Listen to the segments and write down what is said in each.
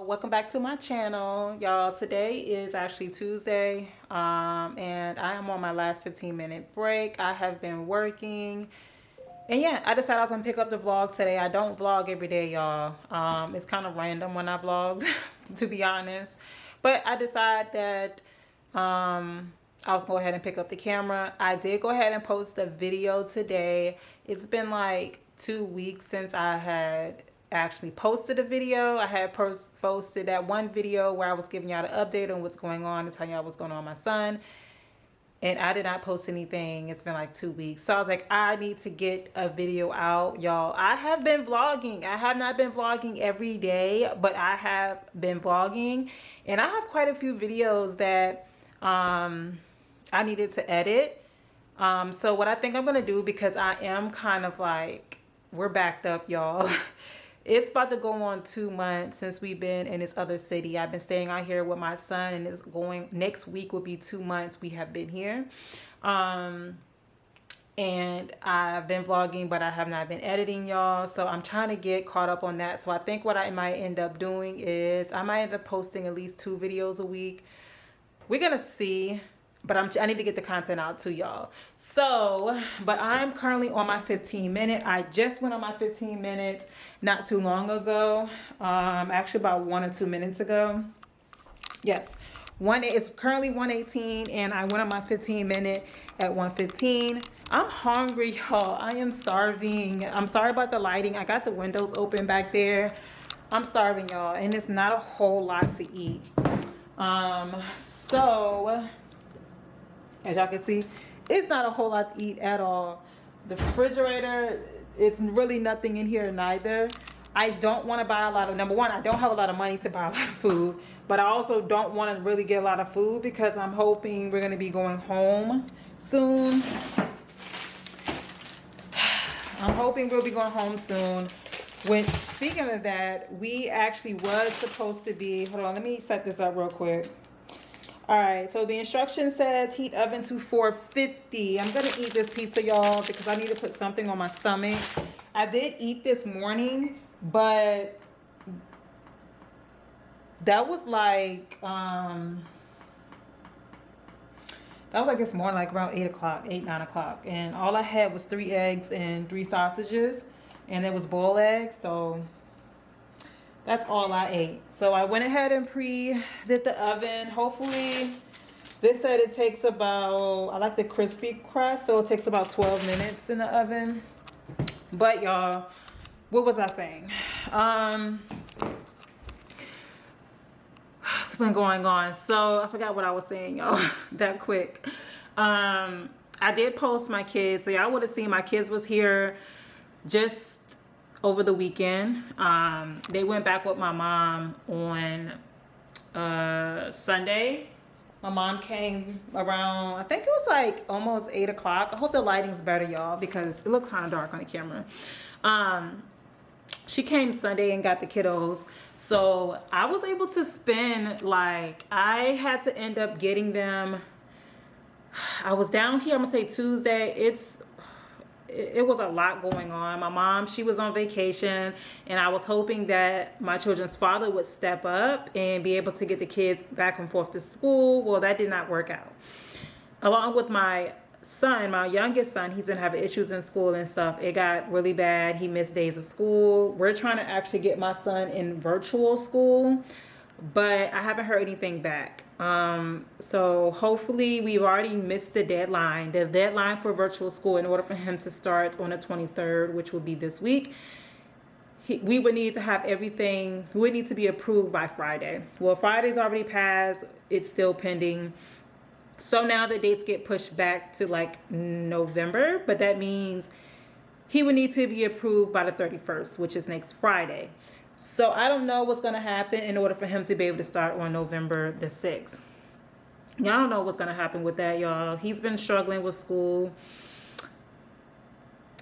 welcome back to my channel, y'all. Today is actually Tuesday, and I am on my last 15-minute break. I have been working, and yeah, I decided I was gonna pick up the vlog today. I don't vlog every day, y'all. It's kind of random when I vlog, to be honest, but I decided that I was go ahead and pick up the camera. I did go ahead and post a video today. It's been like 2 weeks since I had actually posted a video. I had posted that one video where I was giving y'all an update on what's going on and telling y'all what's going on with my son, and I did not post anything. It's been like 2 weeks, so I was like, I need to get a video out, y'all. I have been vlogging. I have not been vlogging every day, but I have been vlogging, and I have quite a few videos that I needed to edit. So what I think I'm gonna do, because I am kind of like, we're backed up, y'all. It's about to go on 2 months since we've been in this other city. I've been staying out here with my son, and it's going, next week will be 2 months we have been here. And I've been vlogging, but I have not been editing, y'all. So I'm trying to get caught up on that. So I think what I might end up doing is I might end up posting at least 2 videos a week. We're gonna see. But I need to get the content out to y'all. So, but I'm currently on my 15-minute. I just went on my 15 minutes not too long ago. Actually about 1 or 2 minutes ago. Yes. It's currently 1:18, and I went on my 15-minute at 1:15. I'm hungry, y'all. I am starving. I'm sorry about the lighting. I got the windows open back there. I'm starving, y'all, and it's not a whole lot to eat. So as y'all can see, it's not a whole lot to eat at all. The refrigerator, it's really nothing in here neither. I don't want to buy a lot of, number one, I don't have a lot of money to buy a lot of food, but I also don't want to really get a lot of food because I'm hoping we're going to be going home soon. I'm hoping we'll be going home soon. Which, speaking of that, we actually was supposed to be, hold on, let me set this up real quick. All right, so the instruction says heat oven to 450. I'm gonna eat this pizza, y'all, because I need to put something on my stomach. I did eat this morning, but that was like this morning, like around 8 o'clock, 9 o'clock. And all I had was 3 eggs and 3 sausages, and it was boiled eggs, so that's all I ate. So I went ahead and pre-did the oven. Hopefully, this said it takes about, I like the crispy crust, so it takes about 12 minutes in the oven. But y'all, what was I saying? It's been going on. So I forgot what I was saying, y'all, that quick. I did post my kids. So y'all would have seen my kids was here just over the weekend. They went back with my mom on Sunday. My mom came around, I think it was like almost 8 o'clock. I hope the lighting's better, y'all, because it looks kind of dark on the camera. She came Sunday and got the kiddos. So I was able to spend, like, I had to end up getting them. I was down here, I'm gonna say Tuesday. It was a lot going on. My mom, she was on vacation, and I was hoping that my children's father would step up and be able to get the kids back and forth to school. Well, that did not work out. Along with my son, my youngest son, he's been having issues in school and stuff. It got really bad. He missed days of school. We're trying to actually get my son in virtual school, but I haven't heard anything back. So hopefully, we've already missed the deadline for virtual school. In order for him to start on the 23rd, which will be this week, we would need to have everything, we would need to be approved by Friday. Well, Friday's already passed. It's still pending. So now the dates get pushed back to like November, but that means he would need to be approved by the 31st, which is next Friday. So I don't know what's going to happen in order for him to be able to start on November the 6th. Y'all don't know what's going to happen with that, y'all. He's been struggling with school.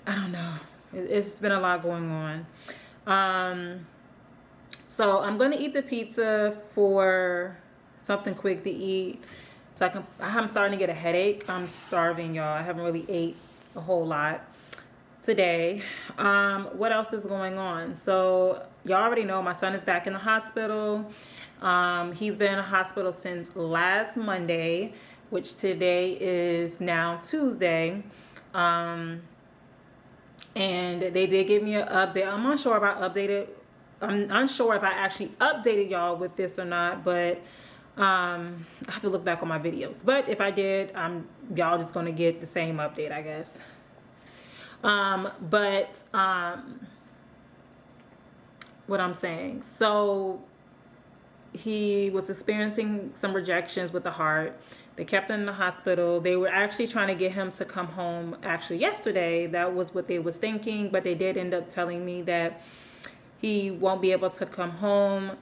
I don't know. It's been a lot going on. So I'm going to eat the pizza for something quick to eat. I'm starting to get a headache. I'm starving, y'all. I haven't really ate a whole lot today. What else is going on? So y'all already know my son is back in the hospital. He's been in the hospital since last Monday, which today is now Tuesday. And they did give me an update. I'm unsure if I updated. I'm unsure if I actually updated y'all with this or not, but I have to look back on my videos. But if I did, y'all just gonna get the same update, I guess. What I'm saying, so he was experiencing some rejections with the heart. They kept him in the hospital. They were actually trying to get him to come home actually yesterday. That was what they was thinking, but they did end up telling me that he won't be able to come home.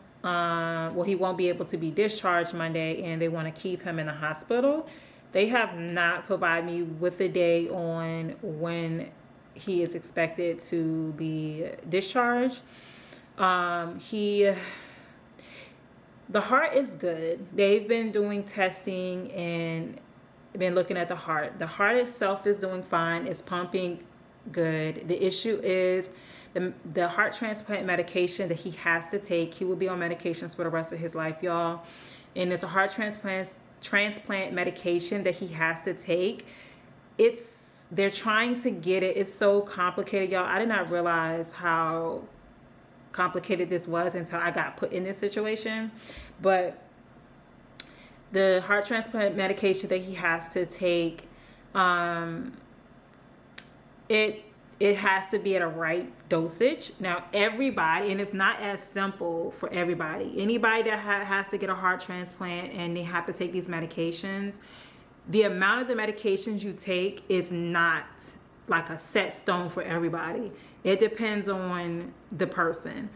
He won't be able to be discharged Monday, and they want to keep him in the hospital. They have not provided me with a day on when he is expected to be discharged. The heart is good. They've been doing testing and been looking at the heart. The heart itself is doing fine. It's pumping good. The issue is the heart transplant medication that he has to take. He will be on medications for the rest of his life, y'all. And it's a heart transplant medication that he has to take. They're trying to get it. It's so complicated, y'all. I did not realize how complicated this was until I got put in this situation. But the heart transplant medication that he has to take, it has to be at a right dosage. Now everybody, and it's not as simple for everybody. Anybody that has to get a heart transplant and they have to take these medications, the amount of the medications you take is not like a set stone for everybody. It depends on the person.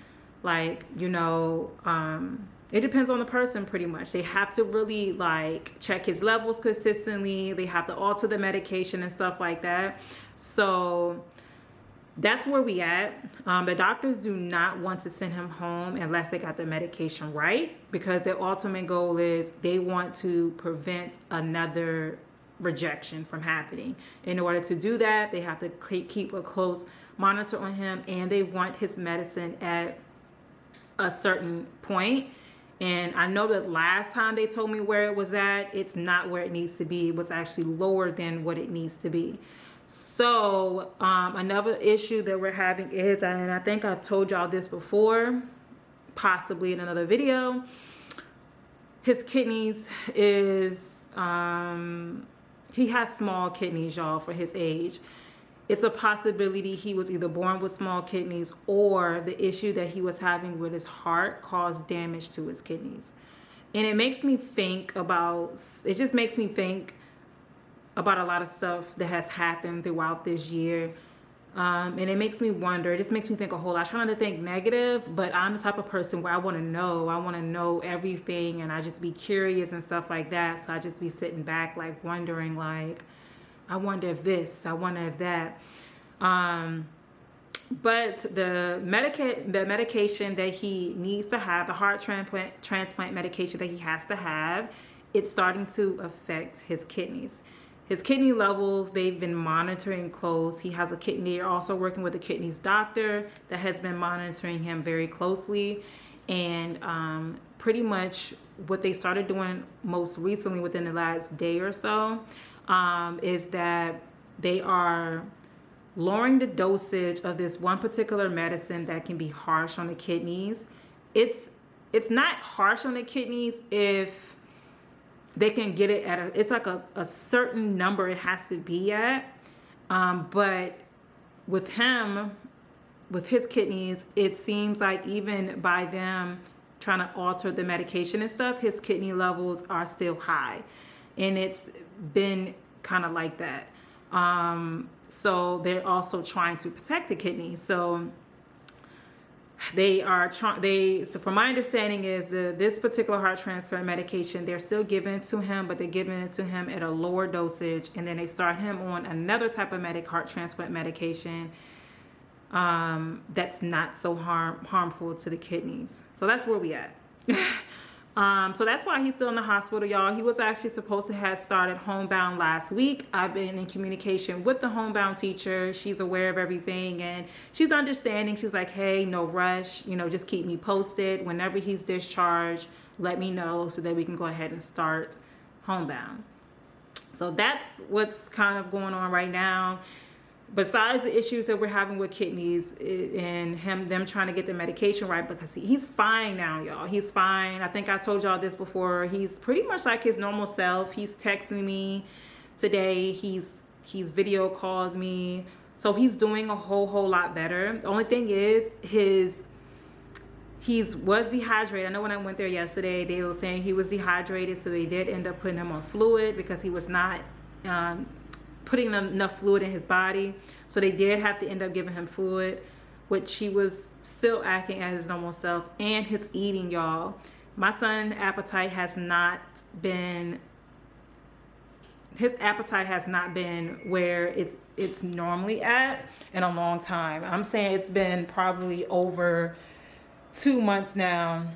Like, it depends on the person pretty much. They have to really like check his levels consistently. They have to alter the medication and stuff like that. So that's where we at. The doctors do not want to send him home unless they got the medication right, because their ultimate goal is they want to prevent another rejection from happening. In order to do that, they have to keep a close monitor on him, and they want his medicine at a certain point. And I know that last time they told me where it was at, it's not where it needs to be. It was actually lower than what it needs to be. So another issue that we're having is, and I think I've told y'all this before, possibly in another video, his kidneys is, he has small kidneys, y'all, for his age. It's a possibility he was either born with small kidneys, or the issue that he was having with his heart caused damage to his kidneys. And it makes me think about, it just makes me think about a lot of stuff that has happened throughout this year. And it makes me wonder, it just makes me think a whole lot. I try not to think negative, but I'm the type of person where I want to know everything, and I just be curious and stuff like that. So I just be sitting back like wondering, like, I wonder if this, I wonder if that. But the medication that he needs to have, the heart transplant medication that he has to have, it's starting to affect his kidneys. His kidney levels, they've been monitoring close. He has a kidney, they're also working with a kidneys doctor that has been monitoring him very closely. And pretty much what they started doing most recently within the last day or so is that they are lowering the dosage of this one particular medicine that can be harsh on the kidneys. It's not harsh on the kidneys if they can get it at it's like a certain number it has to be at. But with him, with his kidneys, it seems like even by them trying to alter the medication and stuff, his kidney levels are still high. And it's been kind of like that. So they're also trying to protect the kidney. So they are so from my understanding is this particular heart transplant medication, they're still giving it to him, but they're giving it to him at a lower dosage. And then they start him on another type of heart transplant medication that's not so harmful to the kidneys. So that's where we at. So that's why he's still in the hospital, y'all. He was actually supposed to have started homebound last week. I've been in communication with the homebound teacher. She's aware of everything and she's understanding. She's like, hey, no rush, you know, just keep me posted. Whenever he's discharged, let me know so that we can go ahead and start homebound. So that's what's kind of going on right now. Besides the issues that we're having with kidneys and them trying to get the medication right, because he's fine now, y'all. He's fine. I think I told y'all this before. He's pretty much like his normal self. He's texting me today. He's video called me. So he's doing a whole lot better. The only thing is he was dehydrated. I know when I went there yesterday, they were saying he was dehydrated. So they did end up putting him on fluid because he was not putting enough fluid in his body. So they did have to end up giving him fluid, which he was still acting as his normal self. And his eating, y'all. My son's appetite has not been where it's normally at in a long time. I'm saying it's been probably over 2 months now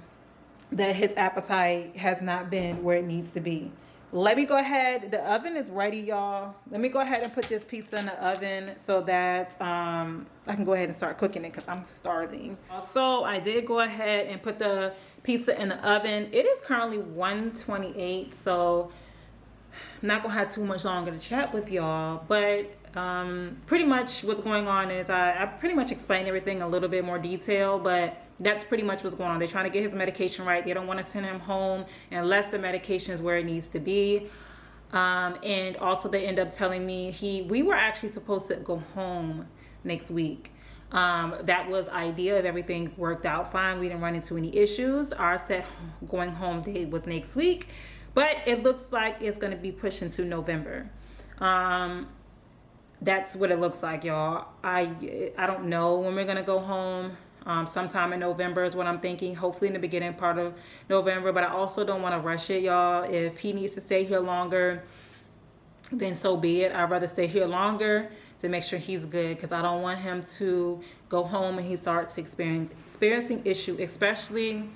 that his appetite has not been where it needs to be. Let me go ahead. The oven is ready, y'all. Let me go ahead and put this pizza in the oven so that I can go ahead and start cooking it because I'm starving. So I did go ahead and put the pizza in the oven. It is currently 1:28, so I'm not gonna have too much longer to chat with y'all. But pretty much what's going on is I pretty much explained everything a little bit more detail, but that's pretty much what's going on. They're trying to get his medication right. They don't want to send him home unless the medication is where it needs to be. And also they end up telling me we were actually supposed to go home next week. That was idea if everything worked out fine. We didn't run into any issues. Our set going home date was next week, but it looks like it's going to be pushed into November. That's what it looks like, y'all. I don't know when we're going to go home. Sometime in November is what I'm thinking. Hopefully in the beginning part of November, but I also don't want to rush it, y'all. If he needs to stay here longer, then so be it. I'd rather stay here longer to make sure he's good, because I don't want him to go home and he starts experiencing issue, especially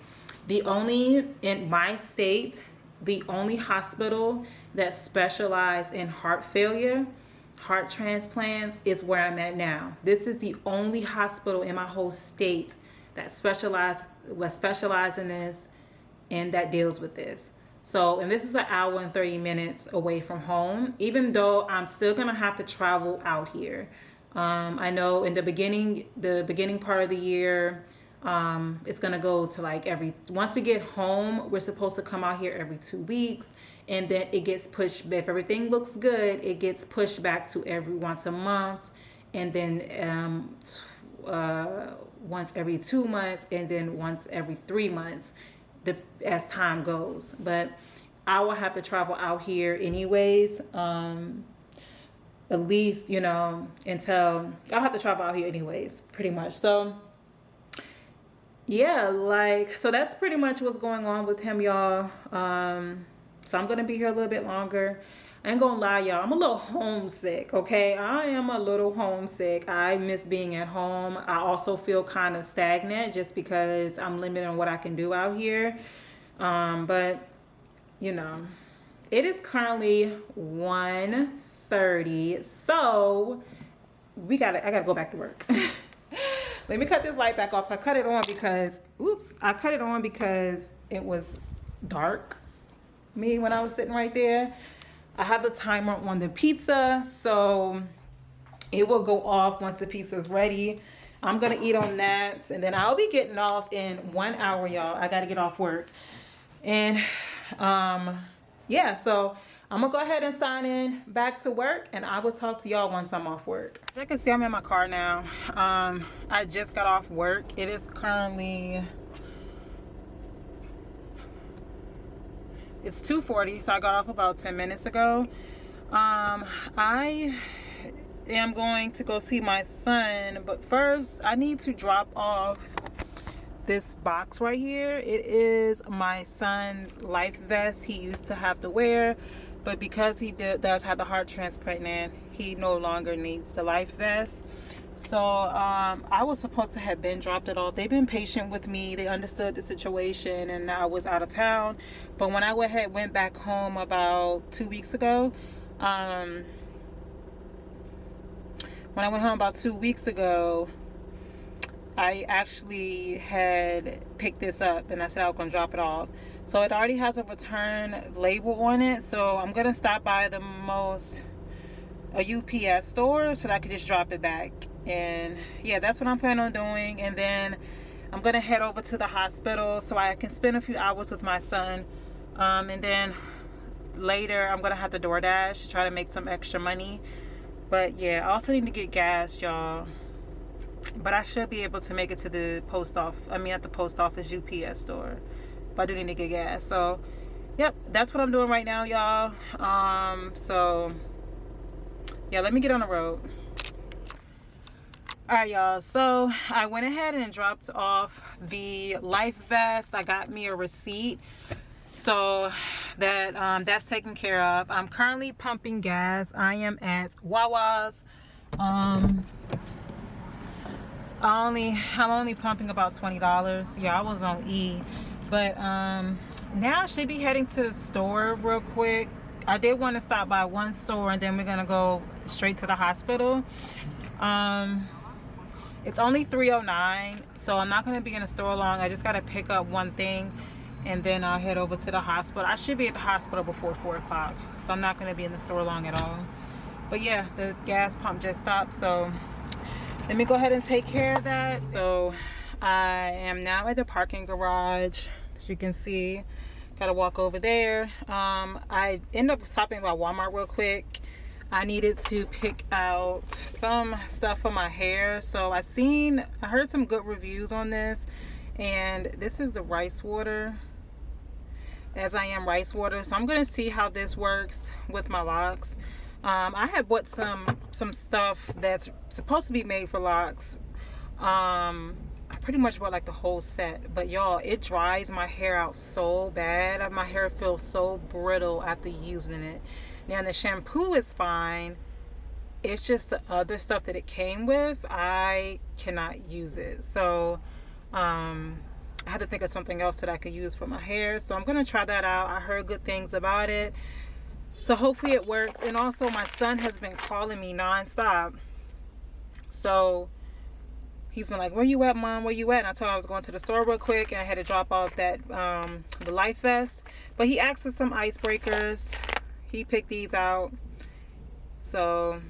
in my state, the only hospital that specializes in heart failure, heart transplants is where I'm at now. This is the only hospital in my whole state that specializes in this and that deals with this. So, and this is 1 hour and 30 minutes away from home, even though I'm still gonna have to travel out here. I know in the beginning part of the year, it's gonna go to once we get home, we're supposed to come out here every 2 weeks, and then it gets pushed. If everything looks good, it gets pushed back to every once a month, and then once every 2 months, and then once every 3 months, as time goes. But I will have to travel out here anyways, at least, until I'll have to travel out here anyways, pretty much. So yeah, so that's pretty much what's going on with him, y'all. So I'm gonna be here a little bit longer. I ain't gonna lie, y'all, I'm a little homesick, okay? I am a little homesick. I miss being at home. I also feel kind of stagnant just because I'm limited on what I can do out here. But it is currently 1:30, so I gotta go back to work. Let me cut this light back off. I cut it on because it was dark when I was sitting right there. I have the timer on the pizza, so it will go off once the pizza is ready. I'm gonna eat on that, and then I'll be getting off in 1 hour, y'all. I gotta get off work. And yeah, so I'm gonna go ahead and sign in back to work, and I will talk to y'all once I'm off work. As you can see, I'm in my car now. I just got off work. It is currently, it's 2:40, so I got off about 10 minutes ago. I am going to go see my son, but first I need to drop off this box right here. It is my son's life vest he used to have to wear, but because he does have the heart transplant, he no longer needs the life vest. So I was supposed to have been dropped it off. They've been patient with me. They understood the situation, and I was out of town. But when I went back home about 2 weeks ago, when I went home about 2 weeks ago, I actually had picked this up, and I said I was going to drop it off. So it already has a return label on it. So I'm going to stop by a UPS store so that I could just drop it back. And yeah, that's what I'm planning on doing. And then I'm gonna head over to the hospital so I can spend a few hours with my son, and then later I'm gonna have to DoorDash to try to make some extra money. But yeah, I also need to get gas, y'all, but I should be able to make it to the post office, at the post office UPS store, but I do need to get gas. So yep, that's what I'm doing right now, y'all. So yeah, let me get on the road. All right, y'all, so I went ahead and dropped off the life vest. I got me a receipt, so that's taken care of. I'm currently pumping gas. I am at Wawa's. I'm only pumping about $20. Yeah, I was on E, but now I should be heading to the store real quick. I did want to stop by one store, and then we're gonna go straight to the hospital. It's only 3:09, so I'm not going to be in the store long. I just got to pick up one thing, and then I'll head over to the hospital. I should be at the hospital before 4 o'clock, so I'm not going to be in the store long at all. But yeah, the gas pump just stopped, so let me go ahead and take care of that. So I am now at the parking garage. As you can see, got to walk over there. I end up stopping by Walmart real quick. I needed to pick out some stuff for my hair. So I heard some good reviews on this, and this is the rice water, as I am rice water. So I'm gonna see how this works with my locks. I had bought some stuff that's supposed to be made for locks. I pretty much bought like the whole set, but y'all, it dries my hair out so bad. My hair feels so brittle after using it. Now the shampoo is fine. It's just the other stuff that it came with, I cannot use it. So I had to think of something else that I could use for my hair. So I'm gonna try that out. I heard good things about it, so hopefully it works. And also my son has been calling me nonstop. So he's been like, "Where you at, Mom? Where you at?" And I told him I was going to the store real quick, and I had to drop off that the life vest. But he asked for some icebreakers. He picked these out. So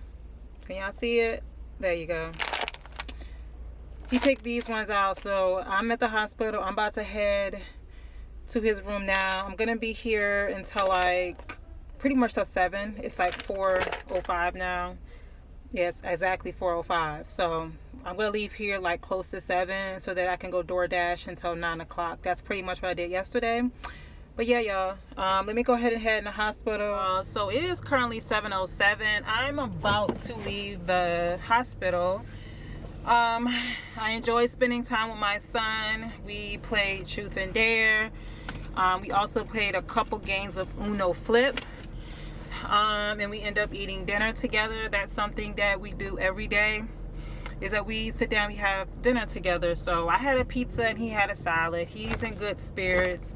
can y'all see it? There you go. He picked these ones out. So I'm at the hospital. I'm about to head to his room now. I'm gonna be here until like pretty much till 7. It's like 4:05 now. Yes, exactly 4:05. So I'm gonna leave here like close to 7 so that I can go DoorDash until 9 o'clock. That's pretty much what I did yesterday. But yeah, y'all, let me go ahead and head in the hospital. So it is currently 7:07. I'm about to leave the hospital. I enjoy spending time with my son. We played Truth and Dare. We also played a couple games of Uno Flip. And we end up eating dinner together. That's something that we do every day, is that we sit down, we have dinner together. So I had a pizza and he had a salad. He's in good spirits.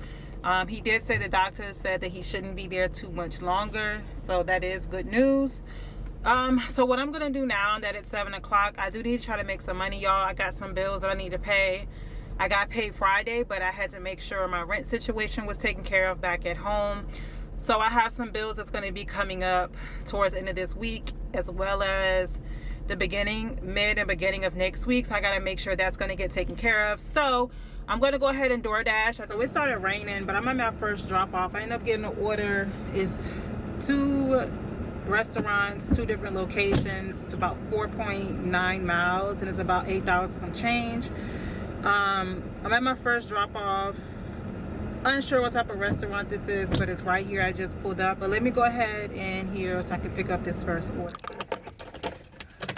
He did say the doctor said that he shouldn't be there too much longer, so that is good news. So what I'm gonna do now that it's 7 o'clock, I do need to try to make some money, y'all. I got some bills that I need to pay. I got paid Friday, but I had to make sure my rent situation was taken care of back at home. So I have some bills that's going to be coming up towards the end of this week, as well as the mid and beginning of next week. So I got to make sure that's going to get taken care of. So I'm going to go ahead and DoorDash. So it started raining, but I'm at my first drop off. I ended up getting an order. It's 2 restaurants, 2 different locations, about 4.9 miles, and it's about $8 some change. I'm at my first drop off. Unsure what type of restaurant this is, but it's right here. I just pulled up, but let me go ahead in here so I can pick up this first order.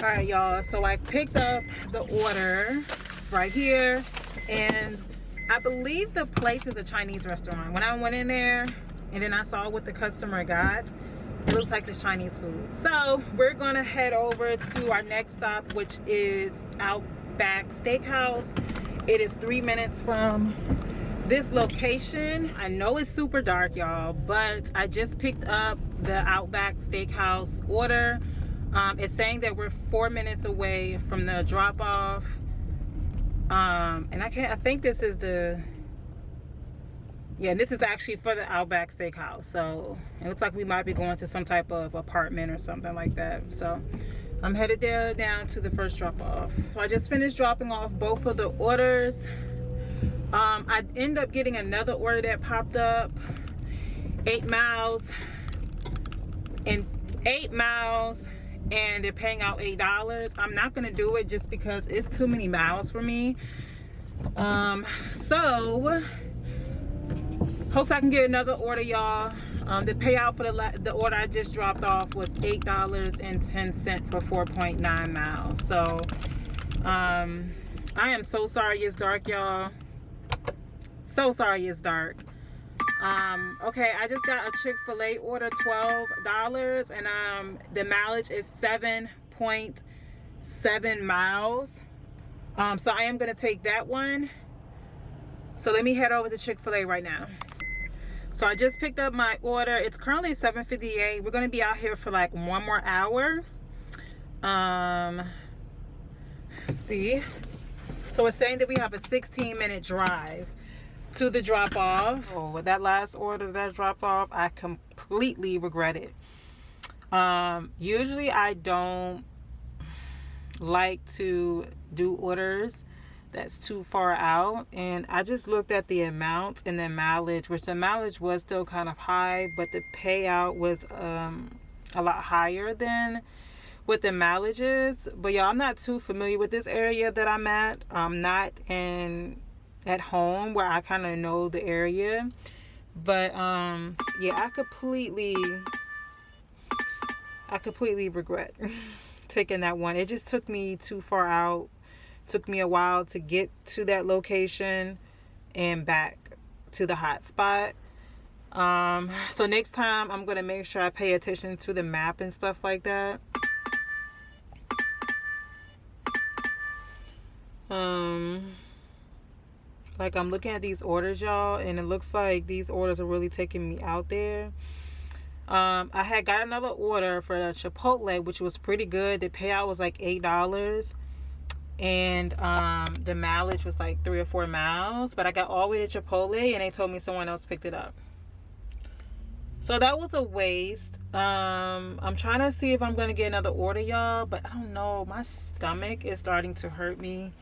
All right, y'all, so I picked up the order. It's right here, and I believe the place is a Chinese restaurant. When I went in there and then I saw what the customer got, It looks like it's Chinese food. So we're gonna head over to our next stop, which is Outback Steakhouse. It is 3 minutes from this location. I know it's super dark, y'all, but I just picked up the Outback Steakhouse order. It's saying that we're 4 minutes away from the drop off. And I think this is this is actually for the Outback Steakhouse. So it looks like we might be going to some type of apartment or something like that. So I'm headed there down to the first drop off. So I just finished dropping off both of the orders. I ended up getting another order that popped up, 8 miles, and they're paying out $8. I'm not gonna do it just because it's too many miles for me. So hopefully I can get another order, y'all. The payout for the order I just dropped off was $8.10 for 4.9 miles. So I am so sorry it's dark, y'all. So sorry it's dark. Okay, I just got a Chick-fil-A order, $12, and the mileage is 7.7 miles. So I am gonna take that one. So let me head over to Chick-fil-A right now. So I just picked up my order. It's currently 7:58. We're gonna be out here for like 1 more hour. Let's see. So it's saying that we have a 16-minute drive to the drop off. Oh, with that last order that dropped off, I completely regret it. Usually I don't like to do orders that's too far out, and I just looked at the amount and the mileage, which the mileage was still kind of high, but the payout was a lot higher than what the mileage is. But y'all, I'm not too familiar with this area that I'm at. I'm not at home where I kind of know the area, but yeah, I completely regret taking that one. It just took me too far out. Took me a while to get to that location and back to the hot spot. So next time I'm gonna make sure I pay attention to the map and stuff like that. Like, I'm looking at these orders, y'all, and it looks like these orders are really taking me out there. I had got another order for a Chipotle, which was pretty good. The payout was like $8, and the mileage was like 3 or 4 miles. But I got all the way to Chipotle, and they told me someone else picked it up. So that was a waste. I'm trying to see if I'm gonna get another order, y'all, but I don't know. My stomach is starting to hurt me.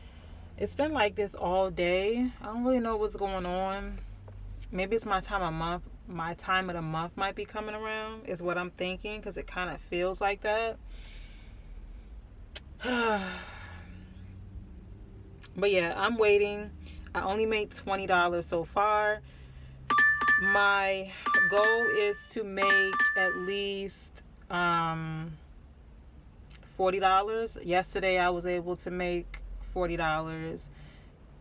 It's been like this all day. I don't really know what's going on. Maybe it's my time of month. My time of the month might be coming around, is what I'm thinking, because it kind of feels like that. But yeah, I'm waiting. I only made $20 so far. My goal is to make at least $40. Yesterday I was able to make $40,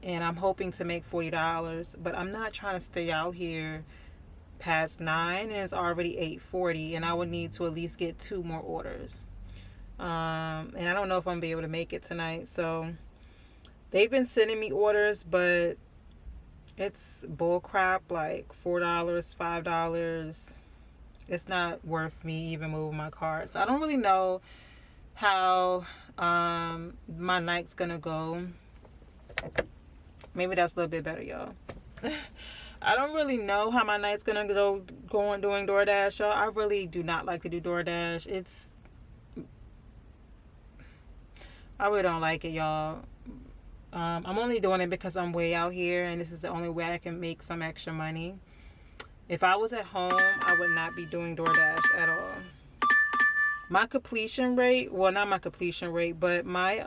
and I'm hoping to make $40, but I'm not trying to stay out here past 9, and it's already 8:40, and I would need to at least get 2 more orders. And I don't know if I'm gonna be able to make it tonight. So they've been sending me orders, but it's bull crap, like $4, $5. It's not worth me even moving my car. So I don't really know how my night's gonna go. Maybe that's a little bit better, y'all. I don't really know how my night's gonna go going doing DoorDash, y'all. I really do not like to do DoorDash. I really don't like it, y'all. I'm only doing it because I'm way out here, and this is the only way I can make some extra money. If I was at home, I would not be doing DoorDash at all. My completion rate, well, not my completion rate, but my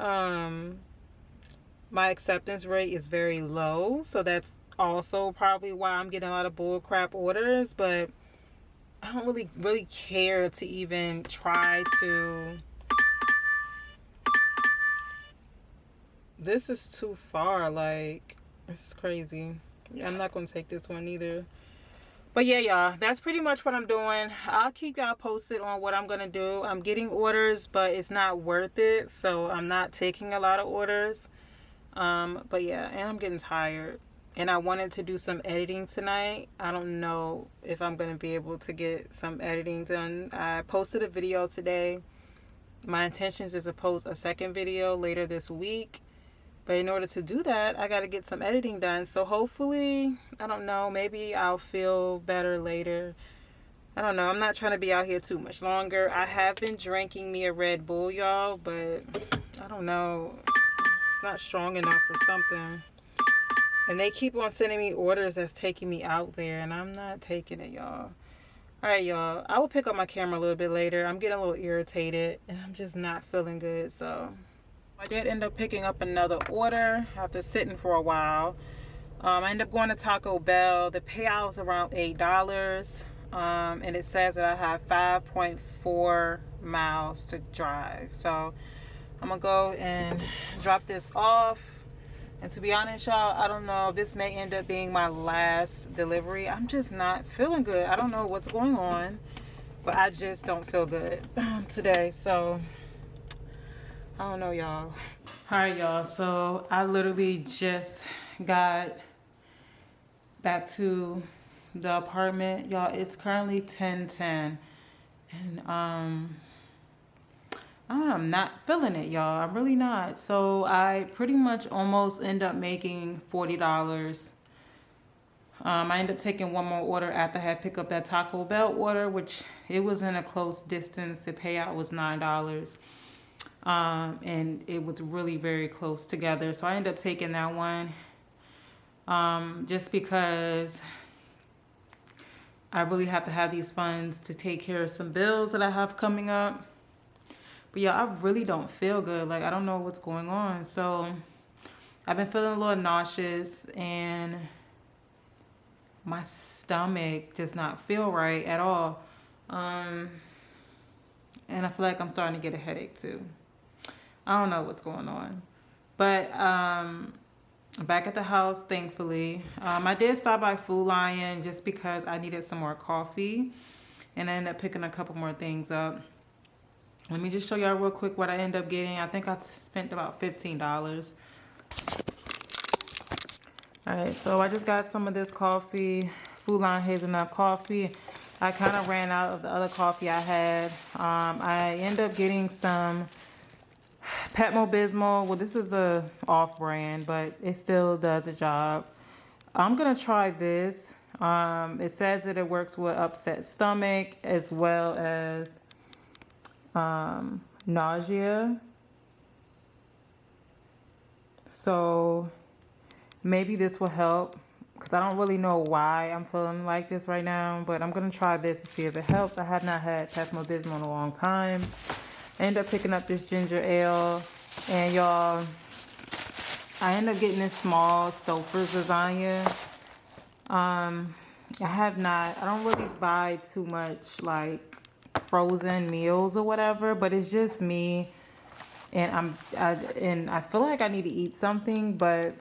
acceptance rate is very low. So that's also probably why I'm getting a lot of bull crap orders. But I don't really care to even try to. This is too far. Like, this is crazy. Yeah, I'm not going to take this one either. But yeah, y'all, that's pretty much what I'm doing. I'll keep y'all posted on what I'm gonna do. I'm getting orders, but it's not worth it, so I'm not taking a lot of orders. But yeah, and I'm getting tired. And I wanted to do some editing tonight. I don't know if I'm gonna be able to get some editing done. I posted a video today. My intentions is to post a second video later this week. But in order to do that, I got to get some editing done. So hopefully, I don't know, maybe I'll feel better later. I don't know. I'm not trying to be out here too much longer. I have been drinking me a Red Bull, y'all, but I don't know. It's not strong enough or something. And they keep on sending me orders that's taking me out there, and I'm not taking it, y'all. All right, y'all. I will pick up my camera a little bit later. I'm getting a little irritated, and I'm just not feeling good, so... I did end up picking up another order after sitting for a while. I ended up going to Taco Bell. The payout was around $8. And it says that I have 5.4 miles to drive. So I'm going to go and drop this off. And to be honest, y'all, I don't know. This may end up being my last delivery. I'm just not feeling good. I don't know what's going on, but I just don't feel good today. So... I don't know, y'all. All right, y'all. So I literally just got back to the apartment. Y'all, it's currently 10:10. And I'm not feeling it, y'all. I'm really not. So I pretty much almost end up making $40. I ended up taking one more order after I had picked up that Taco Bell order, which it was in a close distance. The payout was $9. And it was really very close together. So I ended up taking that one, just because I really have to have these funds to take care of some bills that I have coming up. But yeah, I really don't feel good. Like, I don't know what's going on. So I've been feeling a little nauseous, and my stomach does not feel right at all. And I feel like I'm starting to get a headache too. I don't know what's going on. But I'm back at the house, thankfully. I did stop by Food Lion just because I needed some more coffee. And I ended up picking a couple more things up. Let me just show y'all real quick what I ended up getting. I think I spent about $15. Alright, so I just got some of this coffee. Food Lion hazelnut coffee. I kind of ran out of the other coffee I had. I ended up getting some Pepto-Bismol. Well, this is a off-brand, but it still does the job. I'm gonna try this. It says that it works with upset stomach as well as nausea. So maybe this will help, because I don't really know why I'm feeling like this right now, but I'm gonna try this to see if it helps. I have not had Pepto-Bismol in a long time. I ended up picking up this ginger ale, and y'all, I ended up getting this small Stouffer's lasagna. I don't really buy too much like frozen meals or whatever, but it's just me, and I feel like I need to eat something, but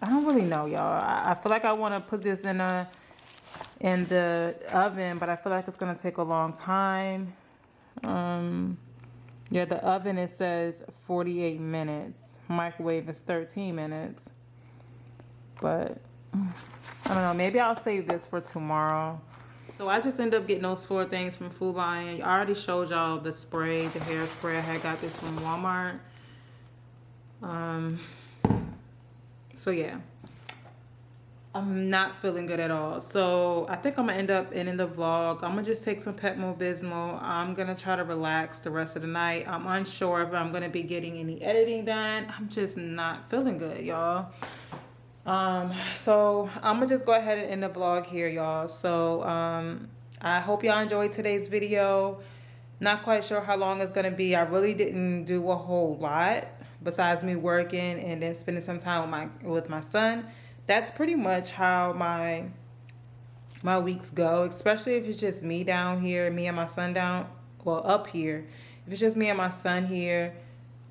I don't really know, y'all. I feel like I want to put this in the oven, but I feel like it's gonna take a long time. Yeah, the oven, it says 48 minutes. Microwave is 13 minutes. But I don't know, maybe I'll save this for tomorrow. So I just ended up getting those 4 things from Food Lion. I already showed y'all the spray, the hairspray. I had got this from Walmart. So yeah, I'm not feeling good at all. So I think I'm gonna end up ending the vlog. I'm gonna just take some Pepto-Bismol. I'm gonna try to relax the rest of the night. I'm unsure if I'm gonna be getting any editing done. I'm just not feeling good, y'all. So I'm gonna just go ahead and end the vlog here, y'all. So I hope y'all enjoyed today's video. Not quite sure how long it's gonna be. I really didn't do a whole lot besides me working and then spending some time with my son. That's pretty much how my weeks go, especially if it's just me down here, me and my son up here. If it's just me and my son here,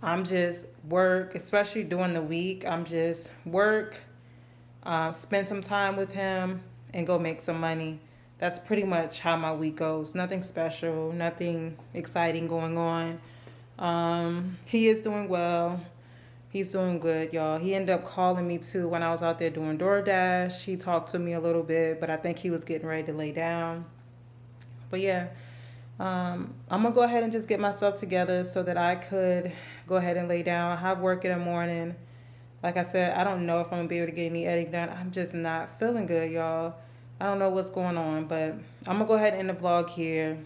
I'm just work, especially during the week. I'm just work, spend some time with him, and go make some money. That's pretty much how my week goes. Nothing special, nothing exciting going on. He is doing well. He's doing good, y'all. He ended up calling me too when I was out there doing DoorDash. He talked to me a little bit, but I think he was getting ready to lay down. But yeah, I'm gonna go ahead and just get myself together so that I could go ahead and lay down. I have work in the morning. Like I said, I don't know if I'm gonna be able to get any editing done. I'm just not feeling good, y'all. I don't know what's going on, but I'm gonna go ahead and end the vlog here.